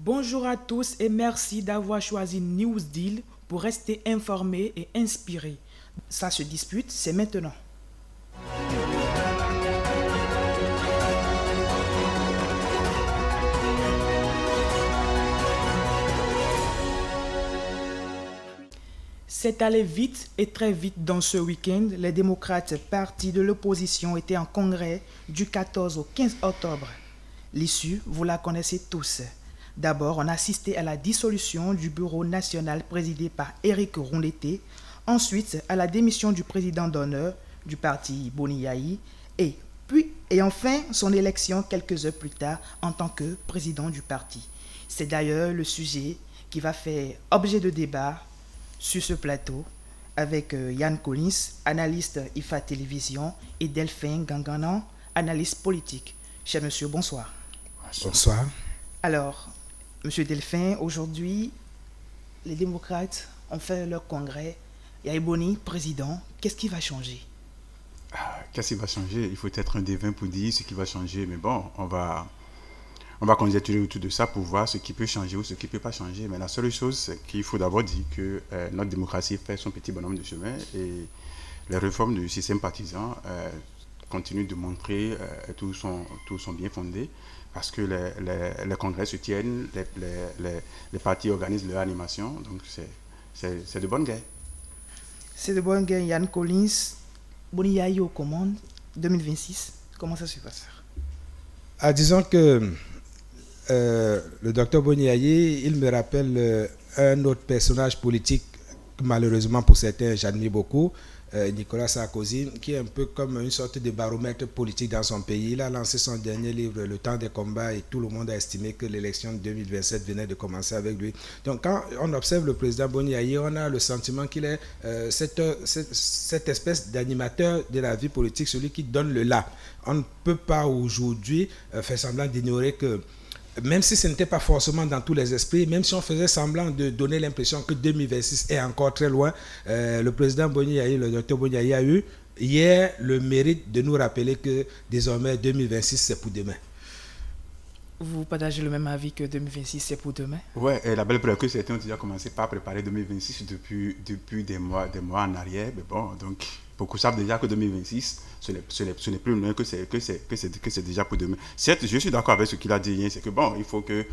Bonjour à tous et merci d'avoir choisi Newsdeal pour rester informé et inspiré. Ça se dispute, c'est maintenant. C'est allé vite et très vite dans ce week-end. Les démocrates, partis de l'opposition, étaient en congrès du 14 au 15 octobre. L'issue, vous la connaissez tous. D'abord, on a assisté à la dissolution du bureau national présidé par Éric Rouleté, ensuite à la démission du président d'honneur du parti Boni Yayi et enfin son élection quelques heures plus tard en tant que président du parti. C'est d'ailleurs le sujet qui va faire objet de débat sur ce plateau avec Yann Collins, analyste IFA Télévision, et Delphin Ganganan, analyste politique. Cher monsieur, bonsoir. Bonsoir. Alors, monsieur Delphin, aujourd'hui, les démocrates ont fait leur congrès. Yayi Boni, président. Qu'est-ce qui va changer? Qu'est-ce qui va changer? Il faut être un devin pour dire ce qui va changer. Mais bon, on va conjecturer autour de ça pour voir ce qui peut changer ou ce qui ne peut pas changer. Mais la seule chose, c'est qu'il faut d'abord dire que notre démocratie fait son petit bonhomme de chemin et les réformes du système partisan continuent de montrer tout son bien fondé parce que les congrès se tiennent, les partis organisent leur animation. Donc c'est de bonne guerre. C'est de bonne guerre. Yann Collins, Boni Yayi aux commandes, 2026. Comment ça se passe? Disons que le docteur Boni Yayi, il me rappelle un autre personnage politique que malheureusement pour certains j'admire beaucoup, Nicolas Sarkozy, qui est un peu comme une sorte de baromètre politique dans son pays. Il a lancé son dernier livre, Le temps des combats, et tout le monde a estimé que l'élection de 2027 venait de commencer avec lui. Donc quand on observe le président Boni Yayi, on a le sentiment qu'il est cette espèce d'animateur de la vie politique, celui qui donne le là. On ne peut pas aujourd'hui faire semblant d'ignorer que même si ce n'était pas forcément dans tous les esprits, même si on faisait semblant de donner l'impression que 2026 est encore très loin, le président Boni Yayi, le docteur Boni Yayi, a eu hier le mérite de nous rappeler que désormais 2026 c'est pour demain. Vous partagez le même avis que 2026 c'est pour demain? Oui, et la belle preuve que certains ont déjà commencé par préparer 2026 depuis des mois en arrière. Mais bon, donc beaucoup savent déjà que 2026, ce n'est plus loin, que c'est déjà pour demain. Certes, je suis d'accord avec ce qu'il a dit, c'est que bon, il faut que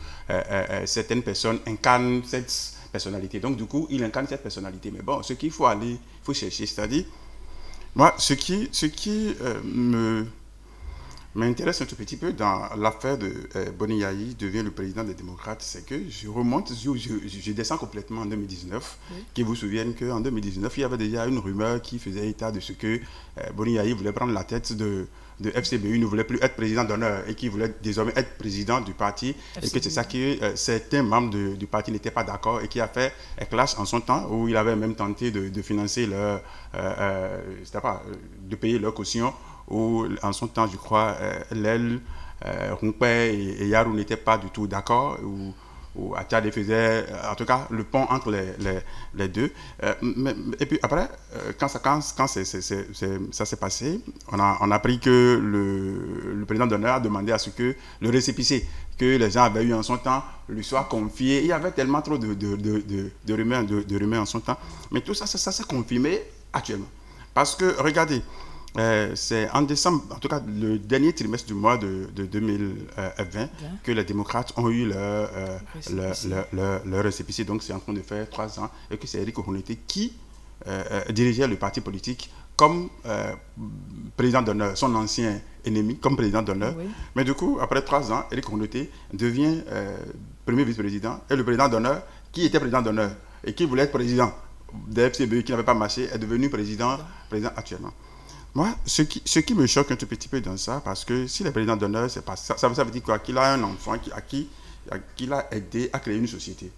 certaines personnes incarnent cette personnalité. Donc du coup, il incarne cette personnalité. Mais bon, ce qu'il faut aller, il faut chercher, c'est-à-dire, moi, ce qui m'intéresse un tout petit peu dans l'affaire de Boni Yayi devient le président des démocrates, c'est que je descends complètement en 2019, oui. Qui vous souviennent qu'en 2019, il y avait déjà une rumeur qui faisait état de ce que Boni Yayi voulait prendre la tête de FCBU, ne voulait plus être président d'honneur et qui voulait désormais être président du parti, FCBU. Et que c'est ça que certains membres du parti n'étaient pas d'accord et qui a fait un clash en son temps où il avait même tenté de financer leur, de payer leur caution, où en son temps, je crois, Lel, Rumpe et Yarou n'étaient pas du tout d'accord, où Attiade faisait, en tout cas, le pont entre les deux. Et puis après, quand ça s'est passé, on a appris que le président d'honneur a demandé à ce que le récépissé que les gens avaient eu en son temps lui soit confié. Il y avait tellement trop de rumeurs en son temps. Mais tout ça s'est confirmé actuellement. Parce que, regardez, c'est en décembre, en tout cas le dernier trimestre du mois de 2020, que les démocrates ont eu leur récépissé. Donc c'est en train de faire 3 ans et que c'est Éric Rouleté qui dirigeait le parti politique comme président d'honneur, son ancien ennemi comme président d'honneur. Oui. Mais du coup, après 3 ans, Éric Rouleté devient premier vice-président et le président d'honneur, qui était président d'honneur et qui voulait être président de FCBU, qui n'avait pas marché, est devenu président actuellement. Moi, ce qui me choque un tout petit peu dans ça, parce que si le président d'honneur, c'est pas ça veut dire quoi? Qu'il a un enfant qu'il a aidé à créer une société.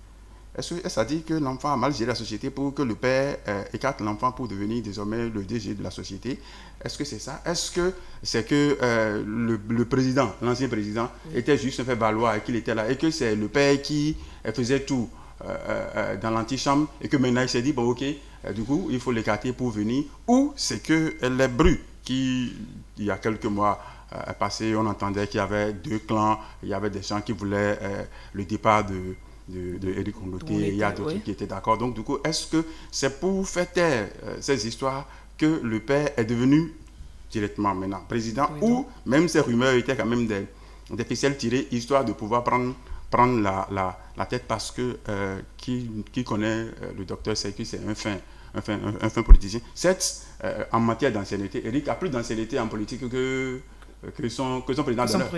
Est-ce que ça dit que l'enfant a mal géré la société pour que le père écarte l'enfant pour devenir désormais le DG de la société? Est-ce que c'est ça? Est-ce que c'est que le président, l'ancien président, était juste un fait valoir et qu'il était là, et que c'est le père qui faisait tout dans l'antichambre et que maintenant il s'est dit, bon ok, du coup il faut l'écarter pour venir, ou c'est que les Bru qui, il y a quelques mois, passé, on entendait qu'il y avait deux clans, il y avait des gens qui voulaient le départ de Éric Honnoté, il y a d'autres qui étaient d'accord. Donc, du coup, est-ce que c'est pour faire taire ces histoires que le père est devenu directement maintenant président, ou même ces rumeurs étaient quand même des ficelles tirées, histoire de pouvoir prendre la tête, parce que qui connaît le docteur sait que c'est un fin politicien. Certes, en matière d'ancienneté, Éric a plus d'ancienneté en politique que son président d'honneur.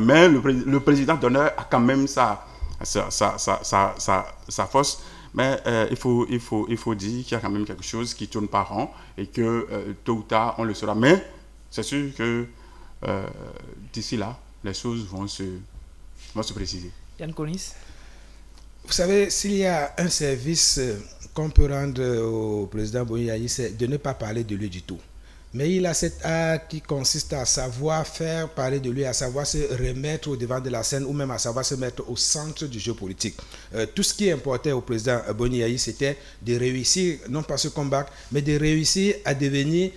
Mais le président d'honneur a quand même sa force. Mais il faut dire qu'il y a quand même quelque chose qui tourne pas rond et que tôt ou tard, on le saura. Mais c'est sûr que d'ici là, les choses vont se préciser. Yann Konis. Vous savez, s'il y a un service qu'on peut rendre au président Boni, c'est de ne pas parler de lui du tout. Mais il a cet art qui consiste à savoir faire parler de lui, à savoir se remettre au devant de la scène, ou même à savoir se mettre au centre du jeu politique. Tout ce qui importait au président Boni, c'était de réussir, non pas se combattre, mais de réussir à devenir,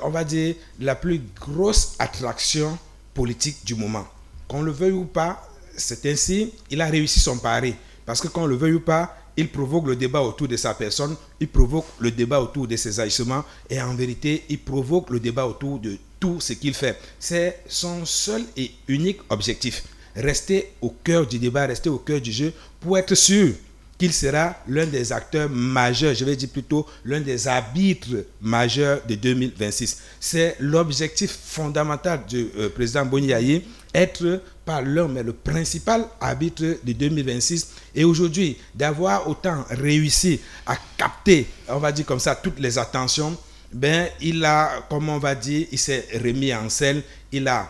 on va dire, la plus grosse attraction politique du moment. Qu'on le veuille ou pas, c'est ainsi, il a réussi son pari. Parce que qu'on le veuille ou pas, il provoque le débat autour de sa personne, il provoque le débat autour de ses agissements, et en vérité, il provoque le débat autour de tout ce qu'il fait. C'est son seul et unique objectif. Rester au cœur du débat, rester au cœur du jeu, pour être sûr qu'il sera l'un des acteurs majeurs, je vais dire plutôt l'un des arbitres majeurs de 2026. C'est l'objectif fondamental du président Boni, être pas l'un, mais le principal arbitre de 2026. Et aujourd'hui, d'avoir autant réussi à capter, on va dire comme ça, toutes les attentions, ben, il a, comme on va dire, il s'est remis en selle, il a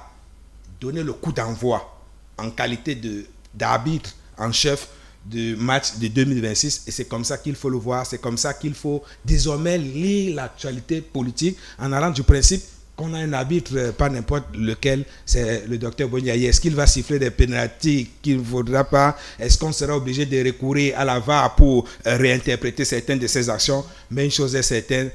donné le coup d'envoi en qualité d'arbitre en chef du match de 2026, et c'est comme ça qu'il faut le voir, c'est comme ça qu'il faut désormais lire l'actualité politique en allant du principe qu'on a un arbitre, pas n'importe lequel, c'est le docteur Boni. Est-ce qu'il va siffler des pénaltys qu'il ne faudra pas? Est-ce qu'on sera obligé de recourir à la VAR pour réinterpréter certaines de ses actions? Mais une chose est certaine,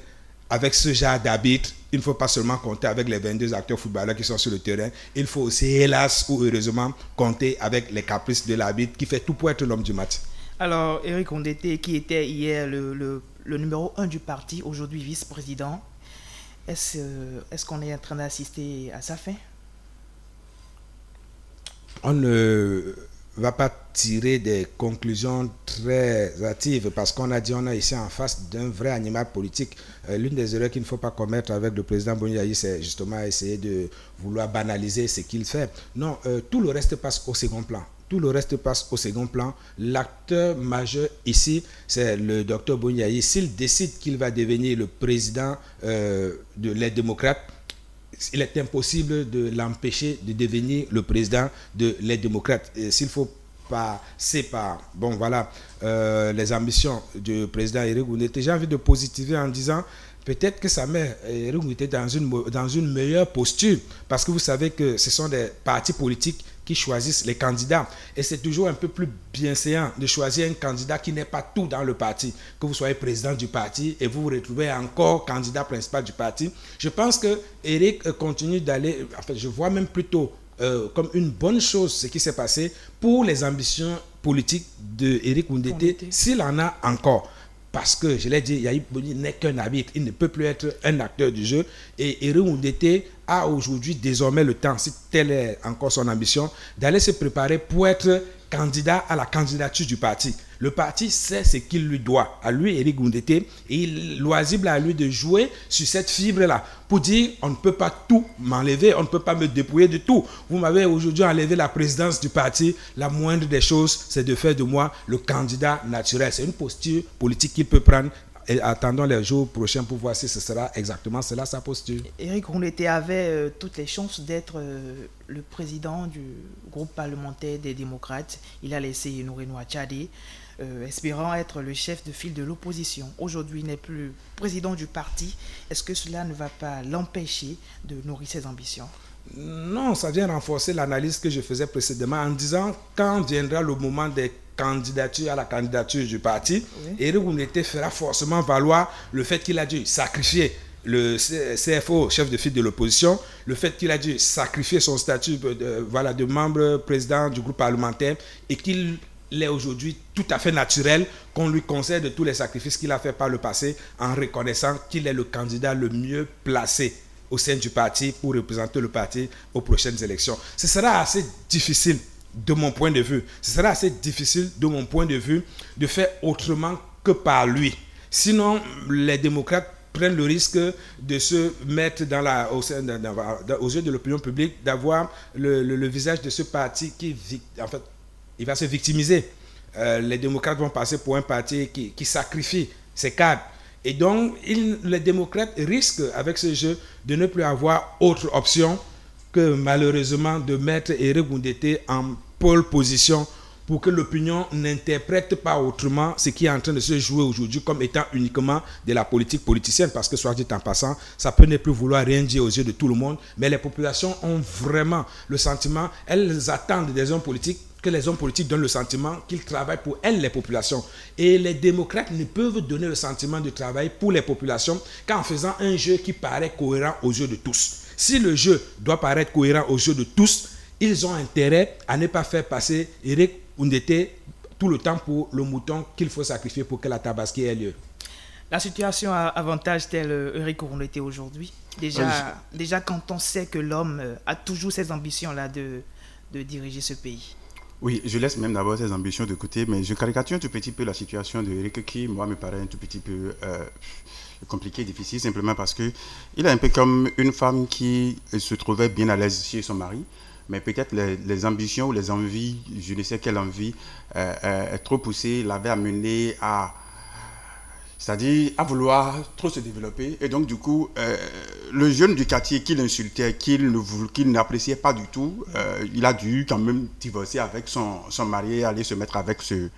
avec ce genre d'arbitre, il ne faut pas seulement compter avec les 22 acteurs footballeurs qui sont sur le terrain, il faut aussi, hélas ou heureusement, compter avec les caprices de l'arbitre qui fait tout pour être l'homme du match. Alors, Éric Honnoté, qui était hier le numéro 1 du parti, aujourd'hui vice-président, est-ce qu'on est en train d'assister à sa fin? On ne va pas tirer des conclusions très hâtives, parce qu'on a dit on est ici en face d'un vrai animal politique. L'une des erreurs qu'il ne faut pas commettre avec le président Boni, c'est justement essayer de vouloir banaliser ce qu'il fait. Non, tout le reste passe au second plan. Tout le reste passe au second plan. L'acteur majeur ici, c'est le docteur Boni. S'il décide qu'il va devenir le président de les démocrates, il est impossible de l'empêcher de devenir le président de les démocrates. S'il faut passer par les ambitions du président Éric Honnoté, j'ai envie de positiver en disant peut-être que ça met Éric Honnoté dans une meilleure posture, parce que vous savez que ce sont des partis politiques qui choisissent les candidats. Et c'est toujours un peu plus bienséant de choisir un candidat qui n'est pas tout dans le parti. Que vous soyez président du parti et vous vous retrouvez encore candidat principal du parti. Je pense que Éric continue d'aller, en fait, je vois même plutôt comme une bonne chose ce qui s'est passé pour les ambitions politiques d'Éric Honnoté, s'il en a encore. Parce que, je l'ai dit, Yahya Boni n'est qu'un arbitre, il ne peut plus être un acteur du jeu. Et Éric Honnoté a aujourd'hui désormais le temps, si telle est encore son ambition, d'aller se préparer pour être candidat à la candidature du parti. Le parti sait ce qu'il lui doit, à lui, Éric Honnoté, et il est loisible à lui de jouer sur cette fibre-là, pour dire, on ne peut pas tout m'enlever, on ne peut pas me dépouiller de tout. Vous m'avez aujourd'hui enlevé la présidence du parti, la moindre des choses, c'est de faire de moi le candidat naturel. C'est une posture politique qu'il peut prendre, et attendons les jours prochains pour voir si ce sera exactement cela sa posture. Éric Honnoté avait toutes les chances d'être le président du groupe parlementaire des démocrates. Il a laissé Nouréno Tchadé, espérant être le chef de file de l'opposition. Aujourd'hui, il n'est plus président du parti. Est-ce que cela ne va pas l'empêcher de nourrir ses ambitions? Non, ça vient renforcer l'analyse que je faisais précédemment en disant quand viendra le moment des candidatures à la candidature du parti, Éric Honnoté fera forcément valoir le fait qu'il a dû sacrifier le CFO, chef de file de l'opposition, le fait qu'il a dû sacrifier son statut de membre président du groupe parlementaire et qu'il est aujourd'hui tout à fait naturel qu'on lui concède tous les sacrifices qu'il a fait par le passé en reconnaissant qu'il est le candidat le mieux placé au sein du parti pour représenter le parti aux prochaines élections. Ce sera assez difficile de mon point de vue. Ce sera assez difficile de mon point de vue de faire autrement que par lui. Sinon, les démocrates prennent le risque de se mettre aux yeux de l'opinion publique, d'avoir le visage de ce parti qui, en fait, il va se victimiser. Les démocrates vont passer pour un parti qui sacrifie ses cadres. Et donc, les démocrates risquent, avec ce jeu, de ne plus avoir autre option que, malheureusement, de mettre Éric Ngoundété en pole position pour que l'opinion n'interprète pas autrement ce qui est en train de se jouer aujourd'hui comme étant uniquement de la politique politicienne, parce que, soit dit en passant, ça peut ne plus vouloir rien dire aux yeux de tout le monde, mais les populations ont vraiment le sentiment, elles attendent des hommes politiques, que les hommes politiques donnent le sentiment qu'ils travaillent pour elles, les populations. Et les démocrates ne peuvent donner le sentiment de travail pour les populations qu'en faisant un jeu qui paraît cohérent aux yeux de tous. Si le jeu doit paraître cohérent aux yeux de tous, ils ont intérêt à ne pas faire passer Éric Ngoundété tout le temps pour le mouton qu'il faut sacrifier pour que la tabaski ait lieu. La situation avantage tel Éric Ngoundété aujourd'hui. Déjà, quand on sait que l'homme a toujours ces ambitions-là de diriger ce pays. Oui, je laisse même d'abord ces ambitions de côté, mais je caricature un tout petit peu la situation de Éric qui, moi, me paraît un tout petit peu compliquée, difficile, simplement parce qu'il est un peu comme une femme qui se trouvait bien à l'aise chez son mari, mais peut-être les ambitions ou les envies, je ne sais quelle envie, trop poussée, l'avait amené c'est-à-dire à vouloir trop se développer. Et donc, du coup, le jeune du quartier qu'il insultait, qu'il n'appréciait pas du tout, il a dû quand même divorcer avec son mari et aller se mettre avec ce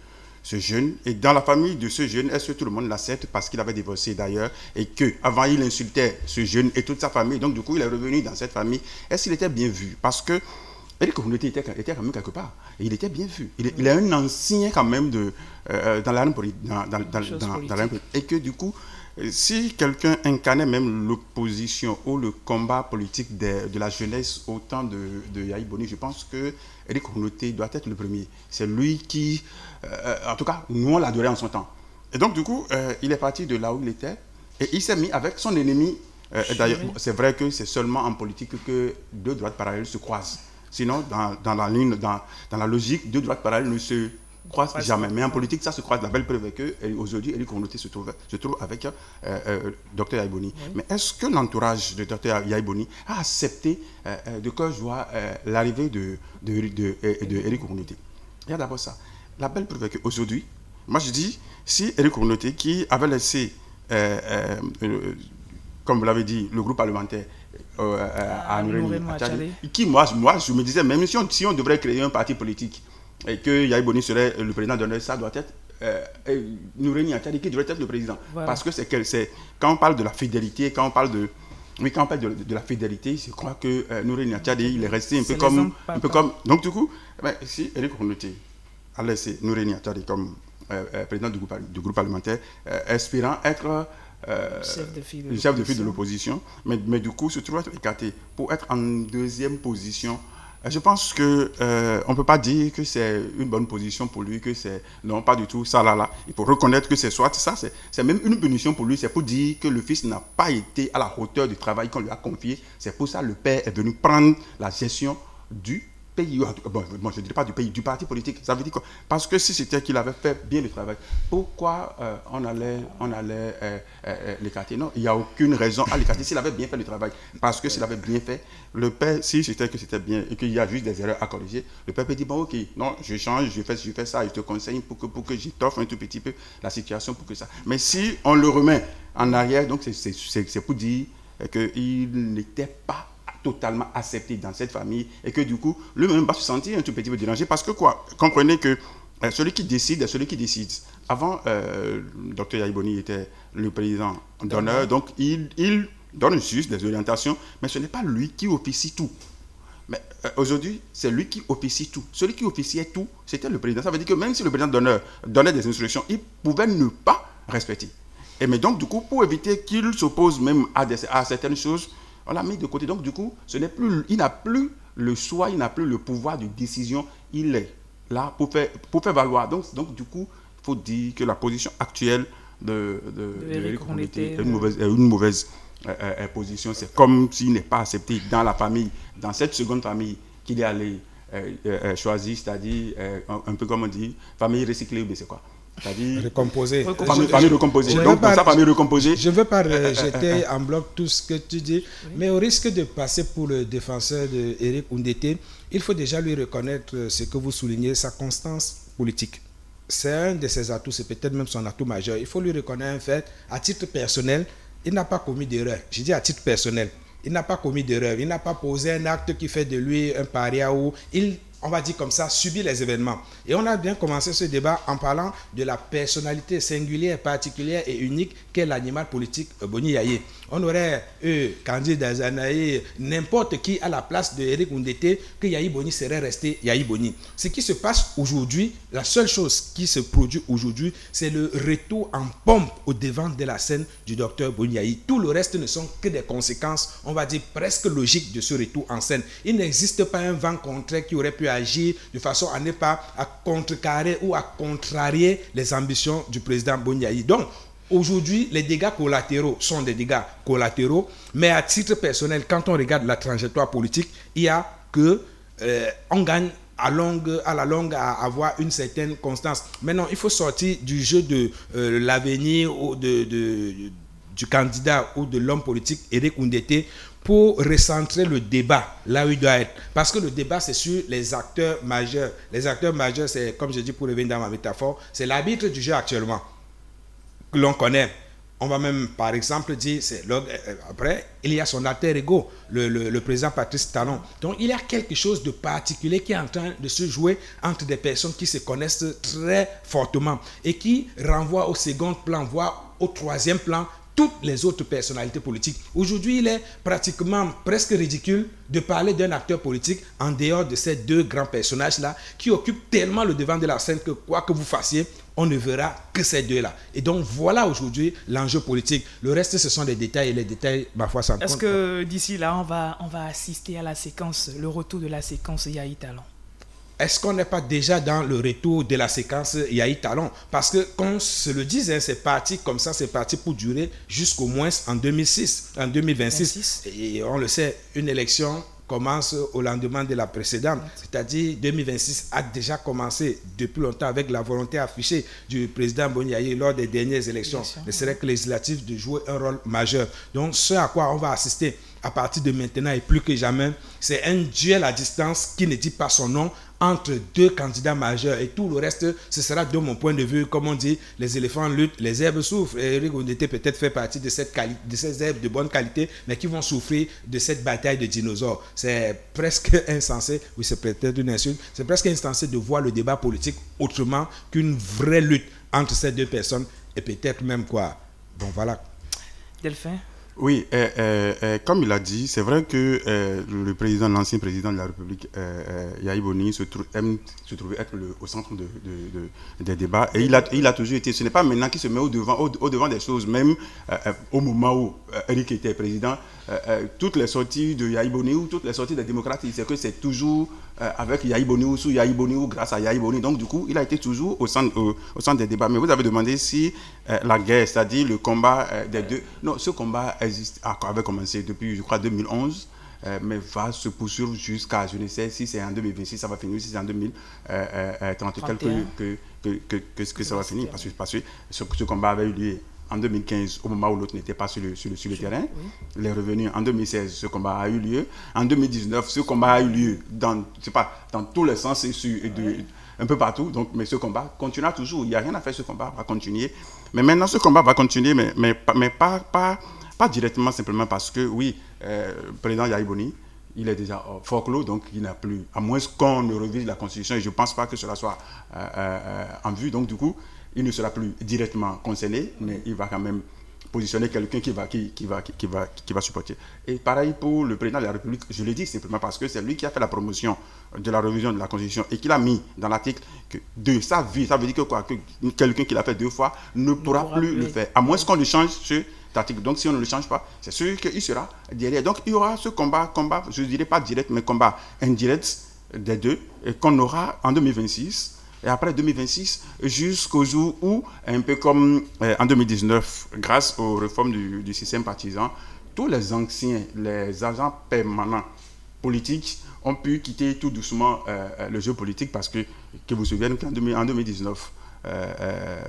jeune. Et dans la famille de ce jeune, est-ce que tout le monde l'accepte parce qu'il avait divorcé d'ailleurs et qu'avant, il insultait ce jeune et toute sa famille. Donc, du coup, il est revenu dans cette famille. Est-ce qu'il était bien vu? Parce que Éric Ngoundété était quand même quelque part. Et il était bien vu. Il est un ancien quand même dans l'arène politique. Et que du coup, si quelqu'un incarnait même l'opposition ou le combat politique de la jeunesse au temps de Yahi Boni, je pense que Éric Ngoundété doit être le premier. C'est lui qui, en tout cas, nous on l'adorait en son temps. Et donc du coup, il est parti de là où il était et il s'est mis avec son ennemi. D'ailleurs, c'est vrai que c'est seulement en politique que deux droites parallèles se croisent. Sinon, dans la logique, deux droites parallèles ne se croisent jamais. Mais en politique, ça se croise. La belle preuve est qu'aujourd'hui, Éric Ngoundété se trouve avec Dr Yahi Boni. Oui. Mais est-ce que l'entourage de Dr Yahi Boni a accepté de cœur joie l'arrivée de Éric Ngoundété? Il y a d'abord ça. La belle preuve est qu'aujourd'hui, moi je dis, si Éric Ngoundété, qui avait laissé, comme vous l'avez dit, le groupe parlementaire, à Nouréni Attiali, qui moi je me disais, même si on devrait créer un parti politique et que Yahi Boni serait le président d'honneur, ça doit être Nouréni Attiali qui devrait être le président. Voilà. Parce que c'est quand on parle de la fidélité, quand on parle de la fidélité, je crois que Nouréni Attiali, il est resté un peu comme. Donc du coup, si Éric Ngoundété a laissé Nouréni Attiali comme président du groupe parlementaire, espérant être chef de file de l'opposition, mais du coup se trouve être écarté pour être en deuxième position. Je pense qu'on ne peut pas dire que c'est une bonne position pour lui, que c'est... Non, pas du tout, ça là. Il faut reconnaître que c'est soit ça, c'est même une punition pour lui, c'est pour dire que le fils n'a pas été à la hauteur du travail qu'on lui a confié. C'est pour ça que le père est venu prendre la gestion du pays, bon, je ne dirais pas du pays, du parti politique. Ça veut dire quoi? Parce que si c'était qu'il avait fait bien le travail, pourquoi on allait l'écarter? Non, il n'y a aucune raison à l'écarter s'il avait bien fait le travail. Parce que s'il avait bien fait, le père, si c'était que c'était bien et qu'il y a juste des erreurs à corriger, le père peut dire, bon ok, non, je change, je fais ça, je te conseille pour que je t'offre un tout petit peu la situation pour que ça. Mais si on le remet en arrière, donc c'est pour dire qu'il n'était pas totalement accepté dans cette famille et que du coup, lui-même va se sentir un tout petit peu dérangé parce que quoi, comprenez que celui qui décide est celui qui décide. Avant, Dr Yahi Boni était le président d'honneur, donc il donne juste des orientations, mais ce n'est pas lui qui officie tout. Mais aujourd'hui, c'est lui qui officie tout. Celui qui officiait tout, c'était le président. Ça veut dire que même si le président d'honneur donnait des instructions, il pouvait ne pas respecter. Et mais donc, du coup, pour éviter qu'il s'oppose même à certaines choses, on l'a mis de côté. Donc, du coup, il n'a plus le choix, il n'a plus le pouvoir de décision. Il est là pour faire valoir. Donc, du coup, il faut dire que la position actuelle de Éric Rondeté est une mauvaise position. C'est comme s'il n'est pas accepté dans la famille, dans cette seconde famille qu'il est allé choisir, c'est-à-dire, un peu comme on dit, famille recyclée, ou c'est quoi? C'est-à-dire recomposer. Famille recomposée. Donc, dans sa famille recomposée. Je ne veux pas rejeter en bloc tout ce que tu dis, mais au risque de passer pour le défenseur d'Éric Rondeté, il faut déjà lui reconnaître ce que vous soulignez, sa constance politique. C'est un de ses atouts, c'est peut-être même son atout majeur. Il faut lui reconnaître un fait, à titre personnel, il n'a pas commis d'erreur. Je dis à titre personnel, il n'a pas commis d'erreur. Il n'a pas posé un acte qui fait de lui un paria ou on va dire comme ça, subit les événements. Et on a bien commencé ce débat en parlant de la personnalité singulière, particulière et unique qu'est l'animal politique Boni Yaye. On aurait eu Candide Azanaï, n'importe qui à la place de Éric Rondeté, que Yaye Boni serait resté Yaye Boni. Ce qui se passe aujourd'hui, la seule chose qui se produit aujourd'hui, c'est le retour en pompe au devant de la scène du docteur Boni Yaye. Tout le reste ne sont que des conséquences, on va dire presque logiques de ce retour en scène. Il n'existe pas un vent contraire qui aurait pu agir de façon à ne pas à contrecarrer ou à contrarier les ambitions du président Boni Yaye. Donc, aujourd'hui, les dégâts collatéraux sont des dégâts collatéraux, mais à titre personnel, quand on regarde la trajectoire politique, il y a que on gagne à la longue à avoir une certaine constance. Maintenant, il faut sortir du jeu de l'avenir ou du candidat ou de l'homme politique Éric Rondeté pour recentrer le débat là où il doit être. Parce que le débat, c'est sur les acteurs majeurs. Les acteurs majeurs, c'est, comme je dis pour revenir dans ma métaphore, c'est l'arbitre du jeu actuellement, que l'on connaît. On va même, par exemple, dire, après, il y a son alter ego, le président Patrice Talon. Donc, il y a quelque chose de particulier qui est en train de se jouer entre des personnes qui se connaissent très fortement et qui renvoient au second plan, voire au troisième plan, toutes les autres personnalités politiques. Aujourd'hui, il est pratiquement presque ridicule de parler d'un acteur politique en dehors de ces deux grands personnages-là qui occupent tellement le devant de la scène que quoi que vous fassiez, on ne verra que ces deux-là. Et donc, voilà aujourd'hui l'enjeu politique. Le reste, ce sont des détails et les détails, ma foi, sans compte. Est-ce que d'ici là, on va assister à la séquence, le retour de la séquence Yaye Talon? Est-ce qu'on n'est pas déjà dans le retour de la séquence Yaye Talon? Parce que, qu'on se le dise, c'est parti comme ça, c'est parti pour durer jusqu'au moins en 2026. Et on le sait, une élection commence au lendemain de la précédente. C'est-à-dire 2026 a déjà commencé depuis longtemps avec la volonté affichée du président Boni Yaye lors des dernières élections. Ne serait que législatif de jouer un rôle majeur. Donc, ce à quoi on va assister à partir de maintenant et plus que jamais, c'est un duel à distance qui ne dit pas son nom entre deux candidats majeurs et tout le reste, ce sera de mon point de vue, comme on dit, les éléphants luttent, les herbes souffrent. Et Éric Rondeté peut-être fait partie de ces herbes de bonne qualité, mais qui vont souffrir de cette bataille de dinosaures. C'est presque insensé, oui c'est peut-être une insulte, c'est presque insensé de voir le débat politique autrement qu'une vraie lutte entre ces deux personnes et peut-être même quoi. Bon voilà. Delphin? Oui, comme il a dit, c'est vrai que l'ancien président de la République, Yaye Boni, aime se trouver être au centre des débats. Et il a toujours été. Ce n'est pas maintenant qu'il se met au devant des choses, même au moment où Éric était président. Toutes les sorties de Yaye Boni ou toutes les sorties des démocrates, c'est que c'est toujours avec Yaye Boni ou sous Yaye Boni ou grâce à Yaye Boni. Donc, du coup, il a été toujours au centre des débats. Mais vous avez demandé si la guerre, c'est-à-dire le combat des deux. Non, ce combat avait commencé depuis, je crois, 2011, mais va se poursuivre jusqu'à, je ne sais si c'est en 2026, ça va finir, si c'est en 2030, que ça va finir, parce que ce combat avait eu lieu en 2015, au moment où l'autre n'était pas sur le terrain. Oui. Il est revenu en 2016, ce combat a eu lieu. En 2019, ce combat a eu lieu dans tous les sens un peu partout. Donc, mais ce combat continuera toujours. Il n'y a rien à faire, ce combat va continuer. Mais maintenant, ce combat va continuer, mais pas directement, simplement parce que, oui, le président Yaye Boni, il est déjà fort clos, donc il n'a plus, à moins qu'on ne révise la Constitution, et je ne pense pas que cela soit en vue. Donc, du coup, il ne sera plus directement concerné, mais il va quand même positionner quelqu'un qui va supporter. Et pareil pour le président de la République, je le dis simplement parce que c'est lui qui a fait la promotion de la révision de la Constitution et qui l'a mis dans l'article que de sa vie, ça veut dire que quoi, que quelqu'un qui l'a fait 2 fois ne pourra plus le faire, à moins qu'on le change cet article. Donc si on ne le change pas, c'est sûr qu'il sera derrière. Donc il y aura ce combat, je ne dirais pas direct, mais combat indirect des deux, et qu'on aura en 2026. Et après 2026, jusqu'au jour où, un peu comme en 2019, grâce aux réformes du système partisan, tous les anciens, les agents permanents politiques ont pu quitter tout doucement le jeu politique parce que vous vous souvenez qu'en 2019,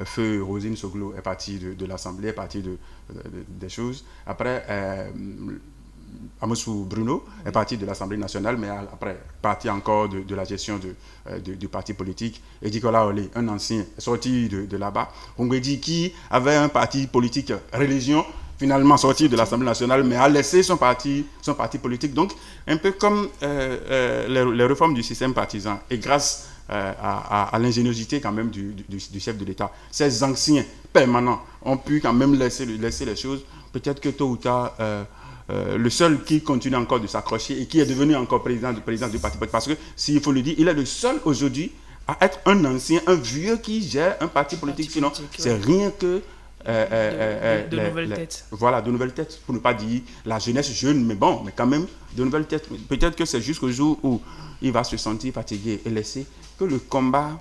Feu Rosine Soglo est parti de l'Assemblée, est parti des choses. Après, Amosou Bruno est parti de l'Assemblée nationale, mais après parti encore de la gestion du parti politique. Et Nicolas Olé, un ancien, est sorti de là-bas. Ongwedi, qui avait un parti politique religion, finalement sorti de l'Assemblée nationale, mais a laissé son parti politique. Donc, un peu comme les réformes du système partisan, et grâce à l'ingéniosité quand même du chef de l'État, ces anciens permanents ont pu quand même laisser les choses. Peut-être que tôt ou tard, le seul qui continue encore de s'accrocher et qui est devenu encore président du parti politique, parce que s'il faut le dire, il est le seul aujourd'hui à être un ancien, un vieux qui gère un parti politique. Sinon, c'est rien que de nouvelles têtes. Voilà, de nouvelles têtes, pour ne pas dire la jeunesse jeune, mais bon, mais quand même de nouvelles têtes. Peut-être que c'est jusqu'au jour où il va se sentir fatigué et laisser que le combat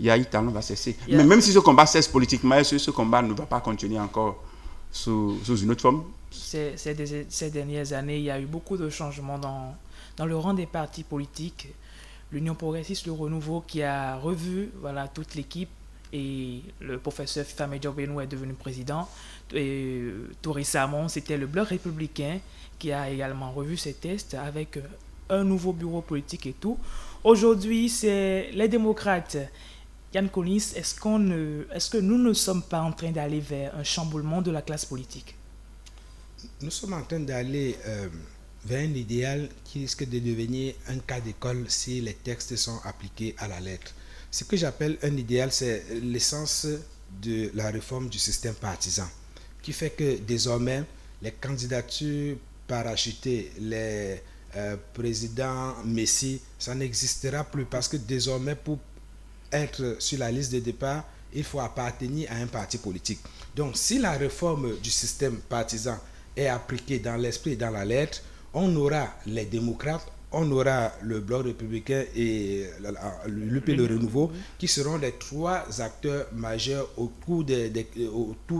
Yahi Talon va cesser. Mais même si ce combat cesse politiquement, ce combat ne va pas continuer encore sous une autre forme. Ces dernières années, il y a eu beaucoup de changements dans le rang des partis politiques. L'Union progressiste, le Renouveau, qui a revu toute l'équipe, et le professeur Fifame Diop-Benou est devenu président. Et tout récemment, c'était le Bloc républicain qui a également revu ses tests avec un nouveau bureau politique et tout. Aujourd'hui, c'est les démocrates. Yann Collins, est-ce que nous ne sommes pas en train d'aller vers un chamboulement de la classe politique? Nous sommes en train d'aller vers un idéal qui risque de devenir un cas d'école si les textes sont appliqués à la lettre. Ce que j'appelle un idéal, c'est l'essence de la réforme du système partisan, qui fait que désormais, les candidatures parachutées, les présidents Messi, ça n'existera plus parce que désormais, pour être sur la liste de départ, il faut appartenir à un parti politique. Donc, si la réforme du système partisan est appliquée dans l'esprit et dans la lettre, on aura les démocrates, on aura le Bloc républicain et l'UP Le Renouveau qui seront les 3 acteurs majeurs autour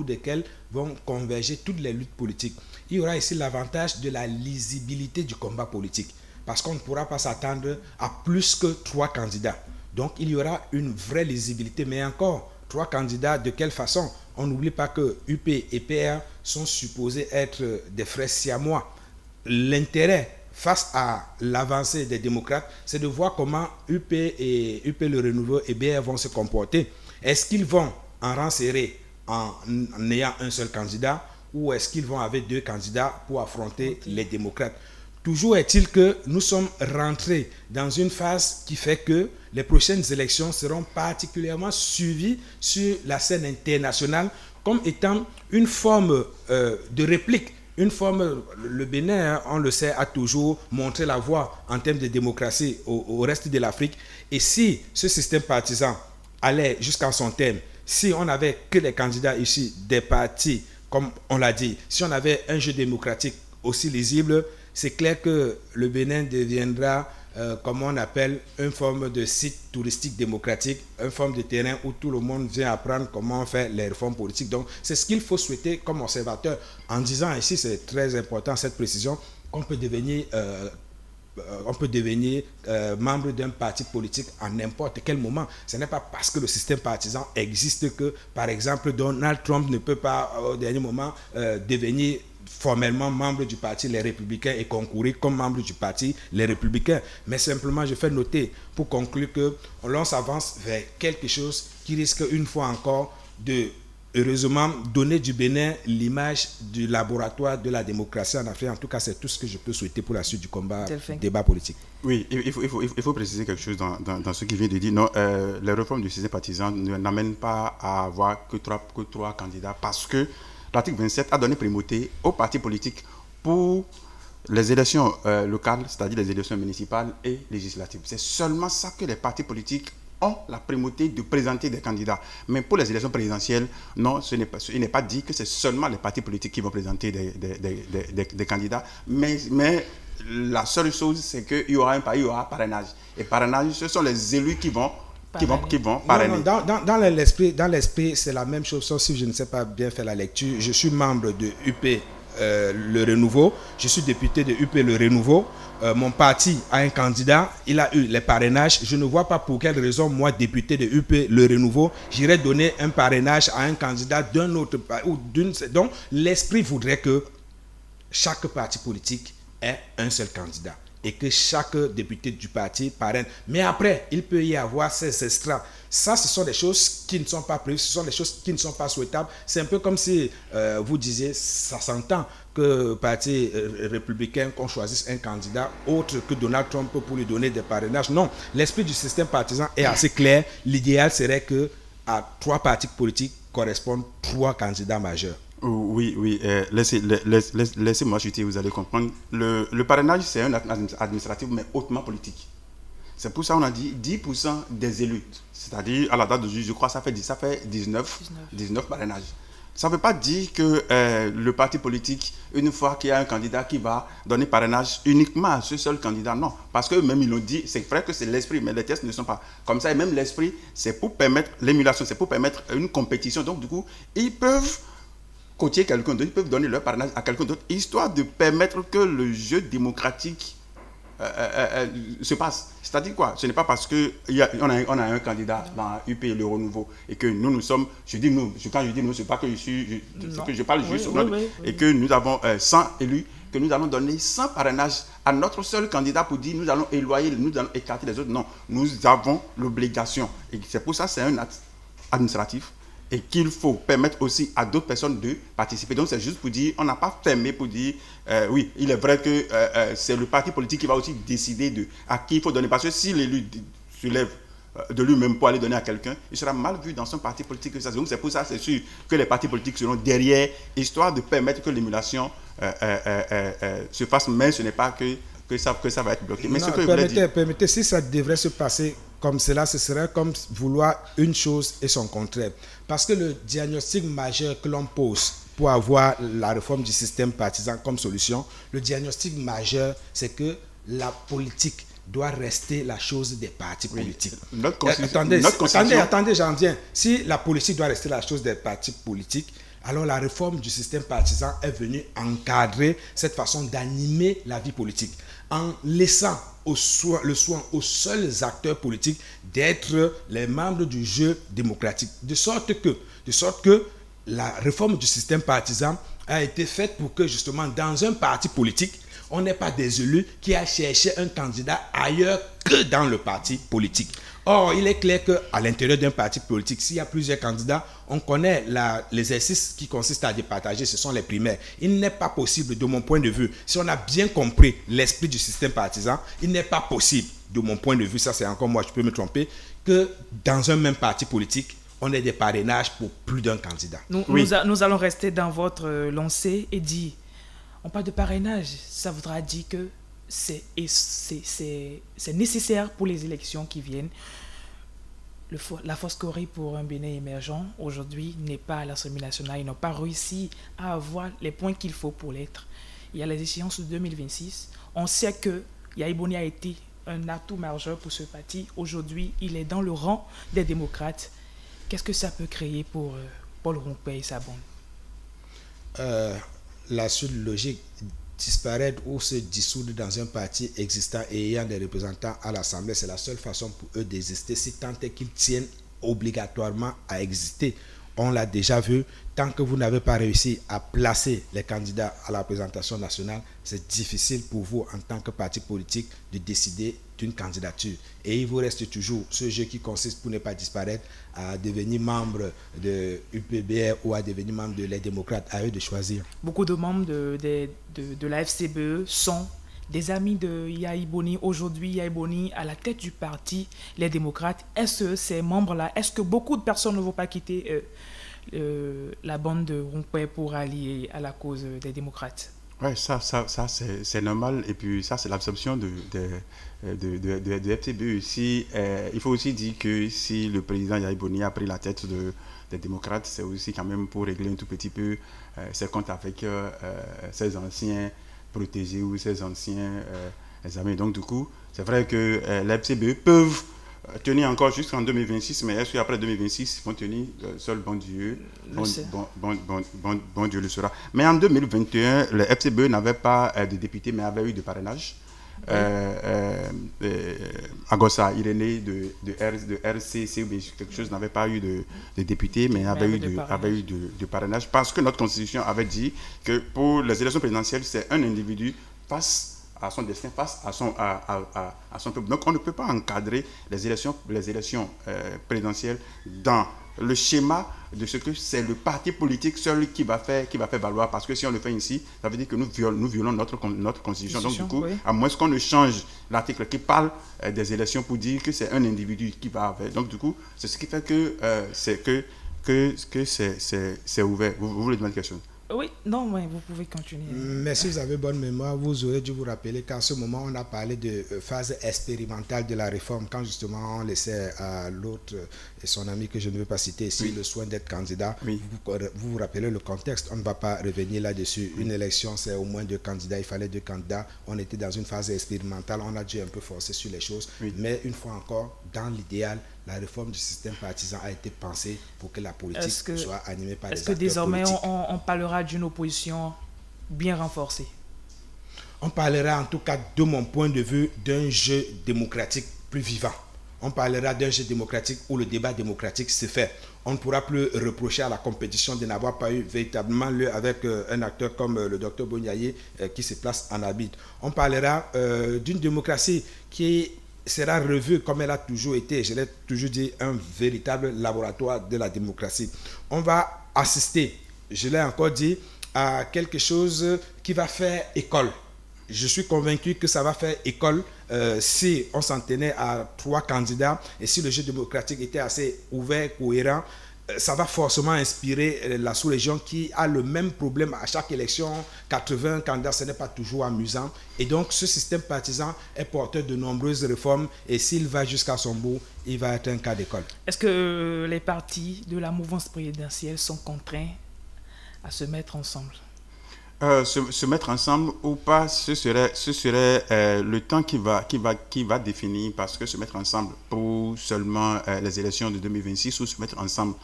desquels vont converger toutes les luttes politiques. Il y aura ici l'avantage de la lisibilité du combat politique parce qu'on ne pourra pas s'attendre à plus que 3 candidats. Donc il y aura une vraie lisibilité, mais encore 3 candidats, de quelle façon? On n'oublie pas que UP et PR sont supposés être des frères siamois. L'intérêt face à l'avancée des démocrates, c'est de voir comment UP Le Renouveau et BR vont se comporter. Est-ce qu'ils vont en rang serré en ayant un seul candidat ou est-ce qu'ils vont avec 2 candidats pour affronter les démocrates? Toujours est-il que nous sommes rentrés dans une phase qui fait que les prochaines élections seront particulièrement suivies sur la scène internationale comme étant une forme de réplique. Une forme, le Bénin, on le sait, a toujours montré la voie en termes de démocratie au reste de l'Afrique. Et si ce système partisan allait jusqu'à son terme, si on n'avait que des candidats ici, des partis, comme on l'a dit, si on avait un jeu démocratique aussi lisible, c'est clair que le Bénin deviendra, comme on appelle, une forme de site touristique démocratique, une forme de terrain où tout le monde vient apprendre comment faire les réformes politiques. Donc, c'est ce qu'il faut souhaiter comme observateur. En disant ici, c'est très important cette précision, qu'on peut devenir membre d'un parti politique à n'importe quel moment. Ce n'est pas parce que le système partisan existe que, par exemple, Donald Trump ne peut pas, au dernier moment, devenir formellement membre du parti Les Républicains et concourir comme membre du parti Les Républicains. Mais simplement, je fais noter, pour conclure, que l'on s'avance vers quelque chose qui risque une fois encore de, heureusement, donner du Bénin l'image du laboratoire de la démocratie en Afrique. En tout cas, c'est tout ce que je peux souhaiter pour la suite du débat politique. Oui, il faut préciser quelque chose dans ce qu'il vient de dire. Non, les réformes du système partisan n'amènent pas à avoir que trois candidats parce que l'article 27 a donné primauté aux partis politiques pour les élections locales, c'est-à-dire les élections municipales et législatives. C'est seulement ça que les partis politiques ont la primauté de présenter des candidats. Mais pour les élections présidentielles, non, il n'est pas dit que c'est seulement les partis politiques qui vont présenter des candidats, mais la seule chose, c'est qu'il y aura un parrainage. Et parrainage, ce sont les élus qui vont parrainer. Dans l'esprit, c'est la même chose, sauf si je ne sais pas bien faire la lecture. Je suis membre de UP Le Renouveau, je suis député de UP Le Renouveau. Mon parti a un candidat, il a eu les parrainages. Je ne vois pas pour quelle raison, moi, député de UP Le Renouveau, j'irais donner un parrainage à un candidat d'un autre parti. Donc, l'esprit voudrait que chaque parti politique ait un seul candidat et que chaque député du parti parraine. Mais après, il peut y avoir ces extras. Ça, ce sont des choses qui ne sont pas prévues, ce sont des choses qui ne sont pas souhaitables. C'est un peu comme si vous disiez, ça s'entend que le parti républicain, qu'on choisisse un candidat autre que Donald Trump pour lui donner des parrainages. Non, l'esprit du système partisan est assez clair. L'idéal serait que à 3 partis politiques correspondent 3 candidats majeurs. Oui, laissez-moi chuter, vous allez comprendre. Le parrainage, c'est un acte administratif, mais hautement politique. C'est pour ça qu'on a dit 10% des élus. C'est-à-dire, à la date d'aujourd'hui, je crois que ça fait 19 parrainages. Ça ne veut pas dire que le parti politique, une fois qu'il y a un candidat qui va donner parrainage uniquement à ce seul candidat, non. Parce que même ils l'ont dit, c'est vrai que c'est l'esprit, mais les tests ne sont pas comme ça. Et même l'esprit, c'est pour permettre l'émulation, c'est pour permettre une compétition. Donc, du coup, ils peuvent coacher quelqu'un d'autre, ils peuvent donner leur parrainage à quelqu'un d'autre, histoire de permettre que le jeu démocratique se passe. C'est-à-dire quoi? Ce n'est pas parce qu'on a un candidat dans UP Le Renouveau et que nous sommes, je dis nous, quand je dis nous, ce n'est pas que je parle juste et que nous avons 100 élus, que nous allons donner 100 parrainages à notre seul candidat pour dire nous allons éloigner, nous allons écarter les autres. Non, nous avons l'obligation. Et c'est pour ça que c'est un acte administratif et qu'il faut permettre aussi à d'autres personnes de participer. Donc c'est juste pour dire, on n'a pas fermé pour dire, oui, il est vrai que c'est le parti politique qui va aussi décider à qui il faut donner. Parce que si l'élu se lève de lui-même pour aller donner à quelqu'un, il sera mal vu dans son parti politique. Donc c'est pour ça, c'est sûr que les partis politiques seront derrière, histoire de permettre que l'émulation se fasse, mais ce n'est pas que ça va être bloqué. Mais non, ce que permettez, si ça devrait se passer comme cela, ce serait comme vouloir une chose et son contraire. Parce que le diagnostic majeur que l'on pose pour avoir la réforme du système partisan comme solution, le diagnostic majeur, c'est que la politique doit rester la chose des partis politiques. Attendez, j'en viens. Si la politique doit rester la chose des partis politiques, alors la réforme du système partisan est venue encadrer cette façon d'animer la vie politique, en laissant le soin aux seuls acteurs politiques d'être les membres du jeu démocratique. De sorte que la réforme du système partisan a été faite pour que justement dans un parti politique, on n'ait pas des élus qui a cherché un candidat ailleurs que dans le parti politique. Or, il est clair qu'à l'intérieur d'un parti politique, s'il y a plusieurs candidats, on connaît l'exercice qui consiste à départager, ce sont les primaires. Il n'est pas possible, de mon point de vue, si on a bien compris l'esprit du système partisan, il n'est pas possible, de mon point de vue, ça c'est encore moi, je peux me tromper, que dans un même parti politique, on ait des parrainages pour plus d'un candidat. Nous allons rester dans votre lancée et dire, on parle de parrainage, ça voudra dire que c'est nécessaire pour les élections qui viennent. La force Corée pour un Bénin émergent, aujourd'hui, n'est pas à l'Assemblée nationale. Ils n'ont pas réussi à avoir les points qu'il faut pour l'être. Il y a les échéances de 2026. On sait que Yaya Boni a été un atout majeur pour ce parti. Aujourd'hui, il est dans le rang des démocrates. Qu'est-ce que ça peut créer pour Paul Rompé et sa bande? La suite logique, disparaître ou se dissoudre dans un parti existant et ayant des représentants à l'Assemblée, c'est la seule façon pour eux d'exister, si tant est qu'ils tiennent obligatoirement à exister. On l'a déjà vu, tant que vous n'avez pas réussi à placer les candidats à la représentation nationale, c'est difficile pour vous en tant que parti politique de décider d'une candidature. Et il vous reste toujours ce jeu qui consiste, pour ne pas disparaître, à devenir membre de UPBR ou à devenir membre de Les Démocrates, à eux de choisir. Beaucoup de membres de la FCBE sont des amis de Yaya Boni. Aujourd'hui, Yaya Boni à la tête du parti Les Démocrates. Est-ce que ces membres-là, est-ce que beaucoup de personnes ne vont pas quitter la bande de Rompuy pour allier à la cause des démocrates. Oui, ça c'est normal. Et puis ça, c'est l'absorption de FCBE. Aussi, il faut aussi dire que si le président Yahya Boni a pris la tête des démocrates, c'est aussi quand même pour régler un tout petit peu ses comptes avec ses anciens protégés ou ses anciens amis. Donc du coup, c'est vrai que les FCBE peuvent tenir encore jusqu'en 2026, mais est-ce qu'après 2026, ils vont tenir seul bon Dieu, bon Dieu le saura. Mais en 2021, le FCBE n'avait pas de député, mais avait eu de parrainage. Agossa Irénée de RCC ou quelque chose n'avait pas eu de député, mais avait eu de parrainage, parce que notre constitution avait dit que pour les élections présidentielles, c'est un individu face à son destin, face à son peuple. Donc on ne peut pas encadrer les élections présidentielles dans le schéma de ce que c'est le parti politique seul qui va faire valoir, parce que si on le fait ici, ça veut dire que nous violons notre constitution. Donc du coup, oui, à moins qu'on ne change l'article qui parle des élections pour dire que c'est un individu qui va avec. Donc du coup, c'est ce qui fait que c'est ouvert. Vous voulez demander quelque chose? Oui, non, mais vous pouvez continuer. Mais si vous avez bonne mémoire, vous aurez dû vous rappeler qu'à ce moment, on a parlé de phase expérimentale de la réforme, quand justement on laissait à l'autre et son ami que je ne veux pas citer ici, oui, le soin d'être candidat. Oui. Vous vous rappelez le contexte, on ne va pas revenir là-dessus. Oui. Une élection, c'est au moins 2 candidats, il fallait 2 candidats. On était dans une phase expérimentale, on a dû un peu forcer sur les choses. Oui. Mais une fois encore, dans l'idéal, la réforme du système partisan a été pensée pour que la politique soit animée par les acteurs politiques. Est-ce que désormais on parlera d'une opposition bien renforcée? On parlera en tout cas, de mon point de vue, d'un jeu démocratique plus vivant. On parlera d'un jeu démocratique où le débat démocratique se fait. On ne pourra plus reprocher à la compétition de n'avoir pas eu véritablement lieu avec un acteur comme le docteur Boni qui se place en arbitre. On parlera d'une démocratie qui sera revue comme elle a toujours été, je l'ai toujours dit, un véritable laboratoire de la démocratie. On va assister, je l'ai encore dit, à quelque chose qui va faire école. Je suis convaincu que ça va faire école si on s'en tenait à 3 candidats et si le jeu démocratique était assez ouvert, cohérent. Ça va forcément inspirer la sous-région qui a le même problème à chaque élection. 80 candidats, ce n'est pas toujours amusant. Et donc, ce système partisan est porteur de nombreuses réformes. Et s'il va jusqu'à son bout, il va être un cas d'école. Est-ce que les partis de la mouvance présidentielle sont contraints à se mettre ensemble? Se mettre ensemble ou pas, ce serait le temps qui va définir, parce que se mettre ensemble pour seulement les élections de 2026 ou se mettre ensemble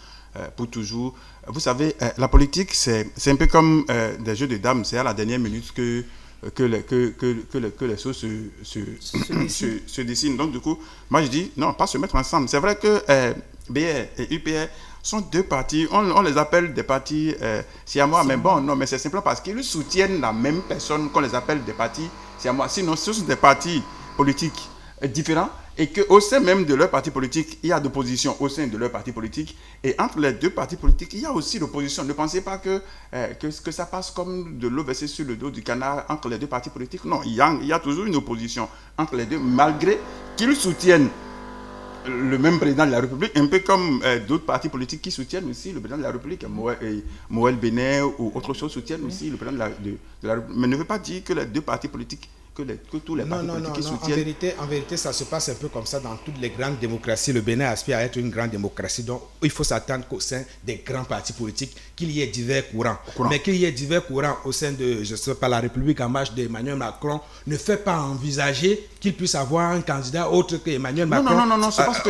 pour toujours. Vous savez, la politique, c'est un peu comme des jeux de dames. C'est à la dernière minute que les choses se dessinent. Donc du coup, moi je dis non, pas se mettre ensemble. C'est vrai que BR et UPR sont 2 partis, on les appelle des partis siamois, mais bon, non, mais c'est simplement parce qu'ils soutiennent la même personne qu'on les appelle des partis siamois. Sinon, ce sont des partis politiques différents et qu'au sein même de leur parti politique, il y a d'opposition au sein de leur parti politique. Et entre les 2 partis politiques, il y a aussi l'opposition. Ne pensez pas que ça passe comme de l'eau versée sur le dos du canard entre les 2 partis politiques. Non, il y a toujours une opposition entre les 2, malgré qu'ils soutiennent le même président de la République, un peu comme d'autres partis politiques qui soutiennent aussi le président de la République, Moël Bénet ou autre chose soutiennent aussi le président de la République. Mais ne veut pas dire que les 2 partis politiques, que tous les partis politiques qui soutiennent... En vérité, ça se passe un peu comme ça dans toutes les grandes démocraties. Le Bénin aspire à être une grande démocratie, donc il faut s'attendre qu'au sein des grands partis politiques, qu'il y ait divers courants. Mais qu'il y ait divers courants au sein de, je ne sais pas, la République en marche d'Emmanuel Macron, ne fait pas envisager qu'il puisse avoir un candidat autre qu'Emmanuel Macron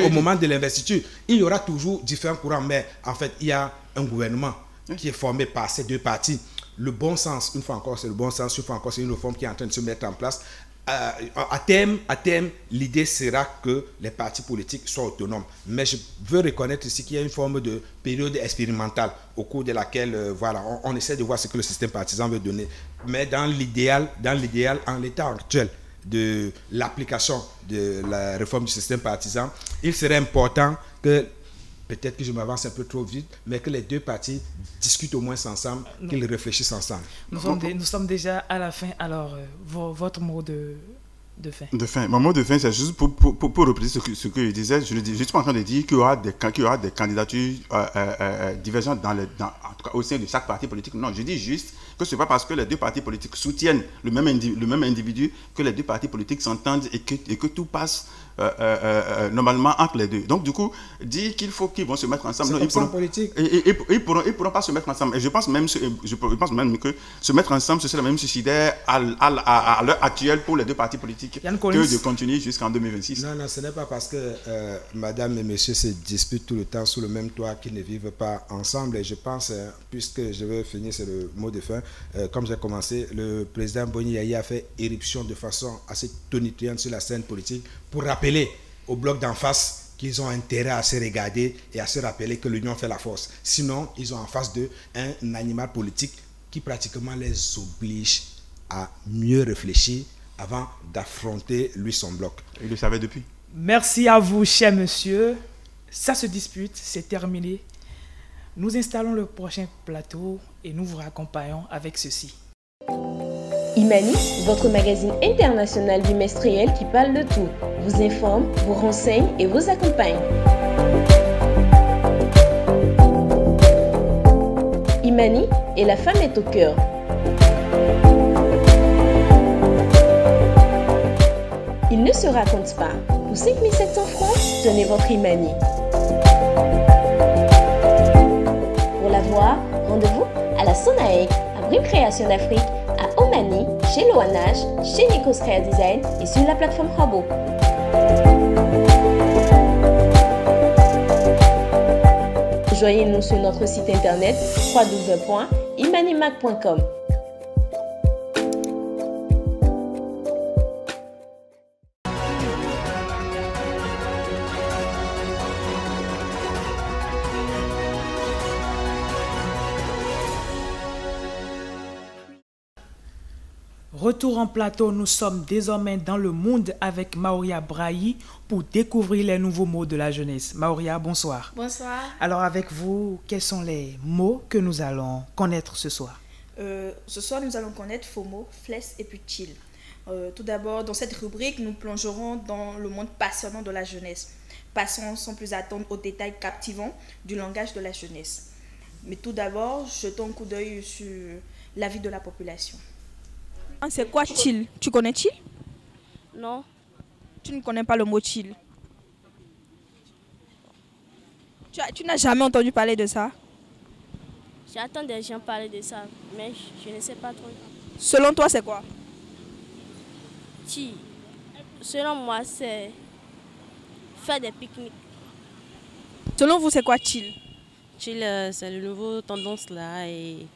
au moment de l'investiture. Il y aura toujours différents courants, mais en fait, il y a un gouvernement qui est formé par ces 2 partis. Le bon sens, une fois encore, c'est le bon sens, une fois encore, c'est une réforme qui est en train de se mettre en place. À terme, l'idée sera que les partis politiques soient autonomes. Mais je veux reconnaître ici qu'il y a une forme de période expérimentale au cours de laquelle on essaie de voir ce que le système partisan veut donner. Mais dans l'idéal, en l'état actuel de l'application de la réforme du système partisan, il serait important que, peut-être que je m'avance un peu trop vite, mais que les 2 partis discutent au moins ensemble, qu'ils réfléchissent ensemble. Nous sommes déjà à la fin. Alors, votre mot de de fin. De fin. Mon mot de fin, c'est juste pour représenter ce que je disais. Je ne suis pas en train de dire qu'il y aura des candidatures divergentes en tout cas, au sein de chaque parti politique. Non, je dis juste que ce n'est pas parce que les deux partis politiques soutiennent le même individu que les deux partis politiques s'entendent et que tout passe normalement entre les deux. Donc, du coup, dire qu'ils vont se mettre ensemble. C'est comme politique. Ils pourront pas se mettre ensemble. Et je pense même que se mettre ensemble, ce serait même suicidaire à l'heure actuelle pour les deux partis politiques que de continuer jusqu'en 2026. Non, ce n'est pas parce que madame et monsieur se disputent tout le temps sous le même toit qu'ils ne vivent pas ensemble. Et je pense, puisque je vais finir, c'est le mot de fin, comme j'ai commencé, le président Boni Yaye a fait éruption de façon assez tonitruante sur la scène politique pour rappeler au bloc d'en face qu'ils ont intérêt à se regarder et à se rappeler que l'union fait la force. Sinon, ils ont en face d'eux un animal politique qui pratiquement les oblige à mieux réfléchir avant d'affronter lui son bloc. Il le savait depuis. Merci à vous, cher monsieur. Ça se dispute, c'est terminé. Nous installons le prochain plateau et nous vous raccompagnons avec ceci. Imani, votre magazine international bimestriel qui parle de tout, vous informe, vous renseigne et vous accompagne. Imani et la femme est au cœur. Il ne se raconte pas. Pour 5700 francs, tenez votre Imani. Pour la voir, rendez-vous à la Sonaec, à Brim Création d'Afrique, à Omani, chez Loanage, chez Nikos Crea Design et sur la plateforme Rabo. Rejoignez-nous sur notre site internet www.imanimac.com. Retour en plateau, nous sommes désormais dans le monde avec Maoria Brahi pour découvrir les nouveaux mots de la jeunesse. Maoria, bonsoir. Bonsoir. Alors avec vous, quels sont les mots que nous allons connaître ce soir? Ce soir, nous allons connaître FOMO, Fless et puis Chill. Tout d'abord, dans cette rubrique, nous plongerons dans le monde passionnant de la jeunesse. Passons sans plus attendre aux détails captivants du langage de la jeunesse. Mais tout d'abord, jetons un coup d'œil sur la vie de la population. C'est quoi chill? Tu connais chill? Non. Tu ne connais pas le mot chill? Tu n'as jamais entendu parler de ça? J'attends des gens parler de ça, mais je ne sais pas trop. Selon toi, c'est quoi? Chill. Selon moi, c'est faire des pique-niques. Selon vous, c'est quoi chill? Chill, c'est le nouveau tendance là et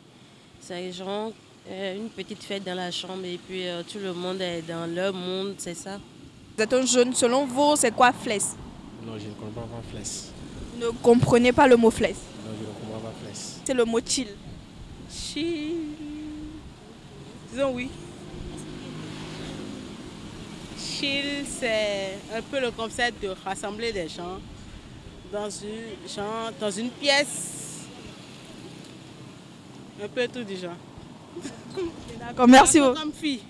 c'est les gens... une petite fête dans la chambre et puis tout le monde est dans leur monde, c'est ça. Vous êtes un jeune, selon vous, c'est quoi Fless? Non, je ne comprends pas Fless. Vous ne comprenez pas le mot Fless? Non, je ne comprends pas Fless. C'est le mot chill. Chill. Disons oui. Chill, c'est un peu le concept de rassembler des gens dans une pièce. Un peu tout du genre. D'accord, merci beaucoup. Comme fille.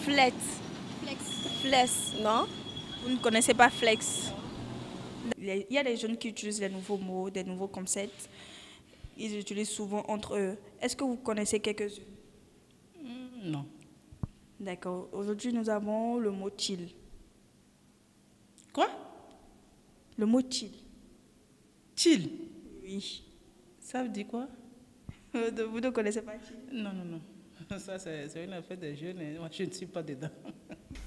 Flex. Flex, non? Vous ne connaissez pas flex? Il y a des jeunes qui utilisent les nouveaux mots, des nouveaux concepts. Ils utilisent souvent entre eux. Est-ce que vous connaissez quelques-uns? Non. D'accord. Aujourd'hui, nous avons le mot chill. Quoi? Le mot chill. Chill? Oui. Ça veut dire quoi? Vous ne connaissez pas chill? Non. Ça, c'est une affaire des jeunes et moi, je ne suis pas dedans.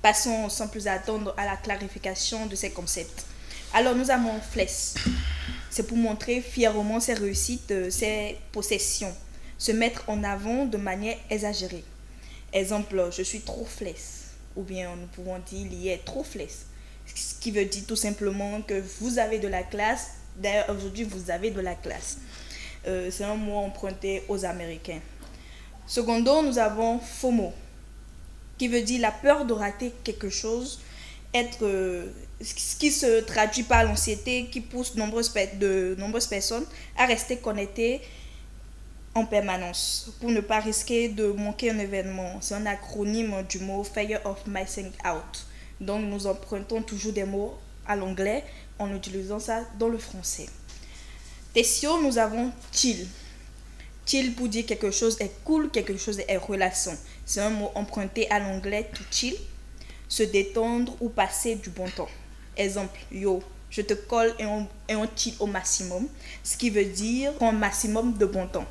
Passons sans plus attendre à la clarification de ces concepts. Alors, nous avons Fless. C'est pour montrer fièrement ses réussites, ses possessions. Se mettre en avant de manière exagérée. Exemple, je suis trop Fless. Ou bien nous pouvons dire, il y est trop Fless. Ce qui veut dire tout simplement que vous avez de la classe. D'ailleurs, aujourd'hui, vous avez de la classe. C'est un mot emprunté aux Américains. Secondo, nous avons FOMO, qui veut dire la peur de rater quelque chose, ce qui se traduit par l'anxiété qui pousse de nombreuses personnes à rester connectées en permanence pour ne pas risquer de manquer un événement. C'est un acronyme du mot Fear of Missing Out. Donc nous empruntons toujours des mots à l'anglais en utilisant ça dans le français. Tessio, nous avons chill. Chill pour dire quelque chose est cool, quelque chose est relation. C'est un mot emprunté à l'anglais to chill, se détendre ou passer du bon temps. Exemple, yo, je te colle et on chill au maximum, ce qui veut dire un maximum de bon temps.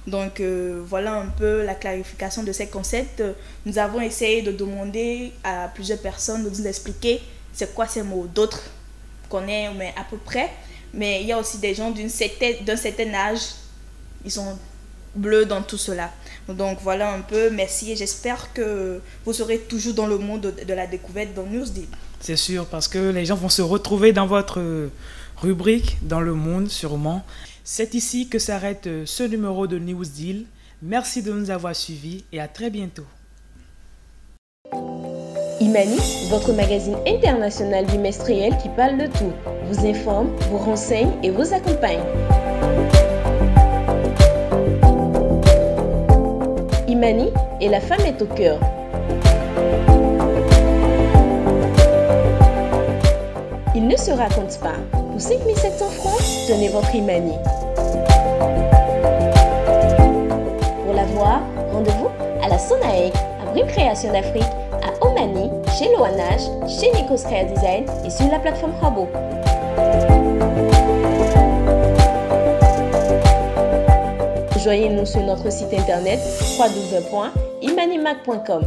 Donc voilà un peu la clarification de ces concepts. Nous avons essayé de demander à plusieurs personnes de nous expliquer c'est quoi ces mots. D'autres connaissent mais à peu près, mais il y a aussi des gens d'un certain âge, ils sont bleus dans tout cela. Donc voilà un peu, merci et j'espère que vous serez toujours dans le monde de la découverte dans Newsdeal. C'est sûr, parce que les gens vont se retrouver dans votre rubrique, dans le monde sûrement. C'est ici que s'arrête ce numéro de Newsdeal. Merci de nous avoir suivis et à très bientôt. Imani, votre magazine international bimestriel qui parle de tout, vous informe, vous renseigne et vous accompagne. Imani et la femme est au cœur. Il ne se raconte pas. Pour 5 700 francs, tenez votre Imani. Pour la voir, rendez-vous à la Sonaec, à Brune Création d'Afrique, à Omani, chez Loanage, chez Nikos Créa Design et sur la plateforme Rabo. Rejoignez-nous sur notre site internet www.imanimac.com.